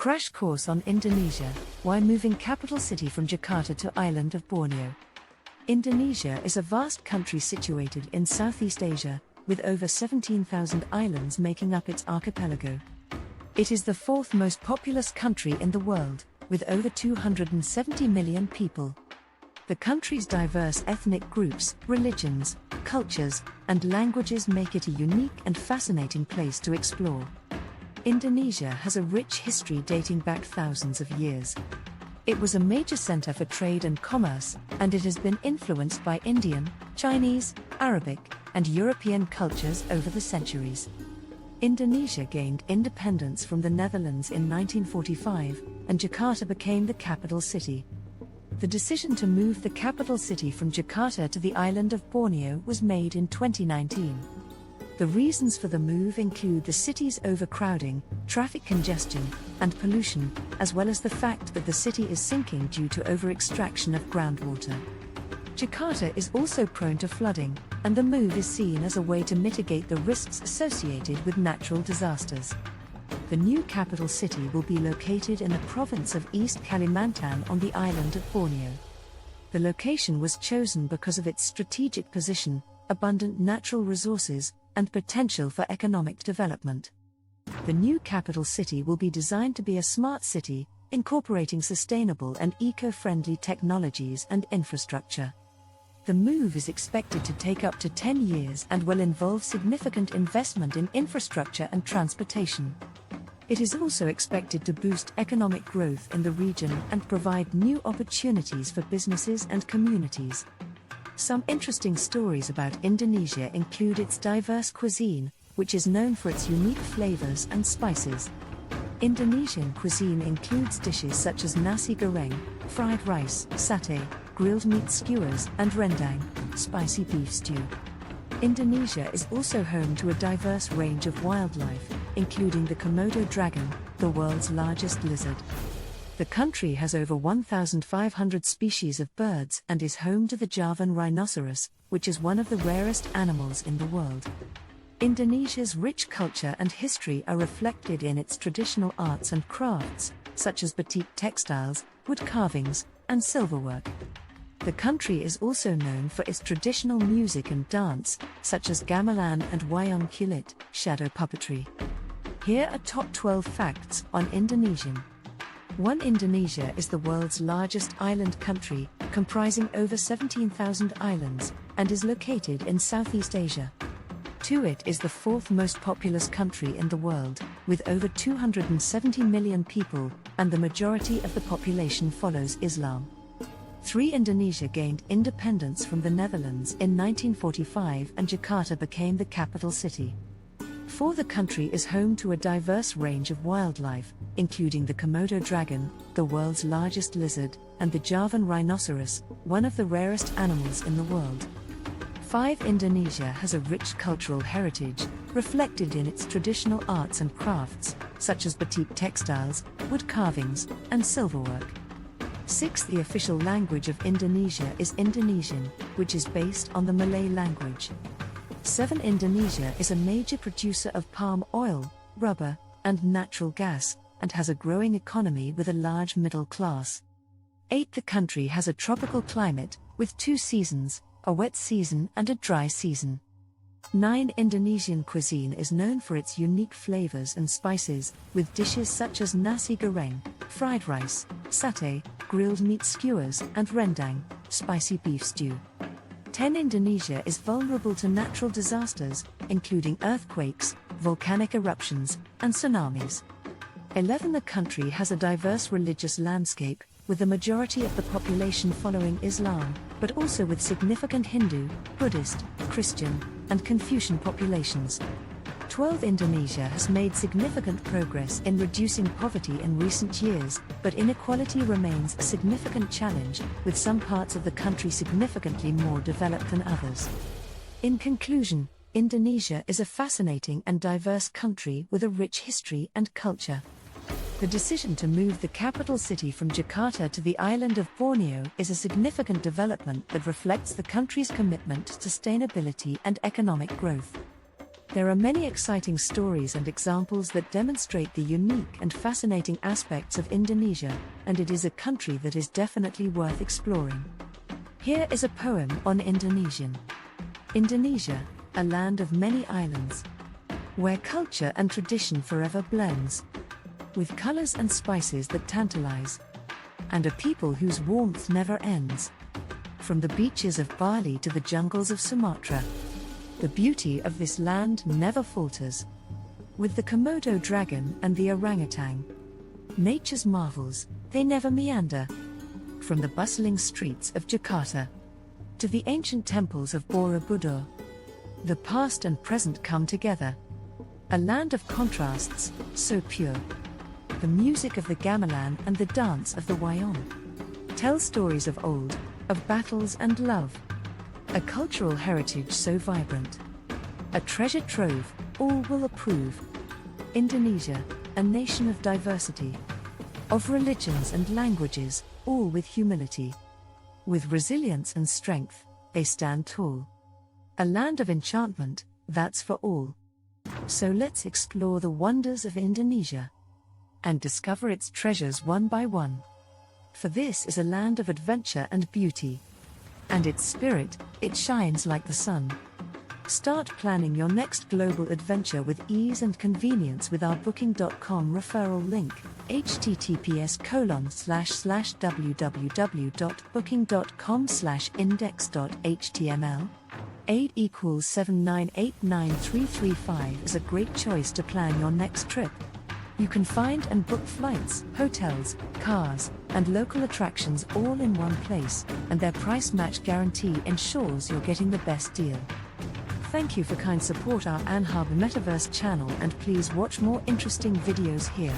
Crash course on Indonesia, why moving capital city from Jakarta to Island of Borneo. Indonesia is a vast country situated in Southeast Asia, with over 17,000 islands making up its archipelago. It is the fourth most populous country in the world, with over 270 million people. The country's diverse ethnic groups, religions, cultures, and languages make it a unique and fascinating place to explore. Indonesia has a rich history dating back thousands of years. It was a major center for trade and commerce, and it has been influenced by Indian, Chinese, Arabic, and European cultures over the centuries. Indonesia gained independence from the Netherlands in 1945, and Jakarta became the capital city. The decision to move the capital city from Jakarta to the island of Borneo was made in 2019. The reasons for the move include the city's overcrowding, traffic congestion, and pollution, as well as the fact that the city is sinking due to over-extraction of groundwater. Jakarta is also prone to flooding, and the move is seen as a way to mitigate the risks associated with natural disasters. The new capital city will be located in the province of East Kalimantan on the island of Borneo. The location was chosen because of its strategic position, abundant natural resources, and potential for economic development. The new capital city will be designed to be a smart city, incorporating sustainable and eco-friendly technologies and infrastructure. The move is expected to take up to 10 years and will involve significant investment in infrastructure and transportation. It is also expected to boost economic growth in the region and provide new opportunities for businesses and communities. Some interesting stories about Indonesia include its diverse cuisine, which is known for its unique flavors and spices. Indonesian cuisine includes dishes such as nasi goreng, fried rice, satay, grilled meat skewers, and rendang, spicy beef stew. Indonesia is also home to a diverse range of wildlife, including the Komodo dragon, the world's largest lizard. The country has over 1,500 species of birds and is home to the Javan rhinoceros, which is one of the rarest animals in the world. Indonesia's rich culture and history are reflected in its traditional arts and crafts, such as batik textiles, wood carvings, and silverwork. The country is also known for its traditional music and dance, such as gamelan and wayang kulit, shadow puppetry. Here are top 12 facts on Indonesian. 1. Indonesia is the world's largest island country, comprising over 17,000 islands, and is located in Southeast Asia. 2. It is the fourth most populous country in the world, with over 270 million people, and the majority of the population follows Islam. 3. Indonesia gained independence from the Netherlands in 1945 and Jakarta became the capital city. 4. The country is home to a diverse range of wildlife, including the Komodo dragon, the world's largest lizard, and the Javan rhinoceros, one of the rarest animals in the world. 5. Indonesia has a rich cultural heritage, reflected in its traditional arts and crafts, such as batik textiles, wood carvings, and silverwork. 6. The official language of Indonesia is Indonesian, which is based on the Malay language. 7. Indonesia is a major producer of palm oil, rubber, and natural gas, and has a growing economy with a large middle class. 8. The country has a tropical climate, with 2 seasons, a wet season and a dry season. 9. Indonesian cuisine is known for its unique flavors and spices, with dishes such as nasi goreng, fried rice, satay, grilled meat skewers, and rendang, spicy beef stew. 10. Indonesia is vulnerable to natural disasters, including earthquakes, volcanic eruptions, and tsunamis. 11. The country has a diverse religious landscape, with the majority of the population following Islam, but also with significant Hindu, Buddhist, Christian, and Confucian populations. 12. Indonesia has made significant progress in reducing poverty in recent years, but inequality remains a significant challenge, with some parts of the country significantly more developed than others. In conclusion, Indonesia is a fascinating and diverse country with a rich history and culture. The decision to move the capital city from Jakarta to the island of Borneo is a significant development that reflects the country's commitment to sustainability and economic growth. There are many exciting stories and examples that demonstrate the unique and fascinating aspects of Indonesia, and it is a country that is definitely worth exploring. Here is a poem on Indonesian. Indonesia, a land of many islands, where culture and tradition forever blends, with colors and spices that tantalize, and a people whose warmth never ends. From the beaches of Bali to the jungles of Sumatra, the beauty of this land never falters. With the Komodo dragon and the orangutan, nature's marvels, they never meander. From the bustling streets of Jakarta to the ancient temples of Borobudur, the past and present come together. A land of contrasts, so pure. The music of the gamelan and the dance of the wayang tell stories of old, of battles and love. A cultural heritage so vibrant, a treasure trove, all will approve. Indonesia, a nation of diversity, of religions and languages, all with humility. With resilience and strength, they stand tall. A land of enchantment, that's for all. So let's explore the wonders of Indonesia and discover its treasures one by one. For this is a land of adventure and beauty. And its spirit, it shines like the sun. Start planning your next global adventure with ease and convenience with our booking.com referral link, https://www.booking.com/index.html. 8 = 7989335 is a great choice to plan your next trip. You can find and book flights, hotels, cars, and local attractions all in one place, and their price match guarantee ensures you're getting the best deal. Thank you for kind support our Ann Harbor Metaverse channel, and please watch more interesting videos here.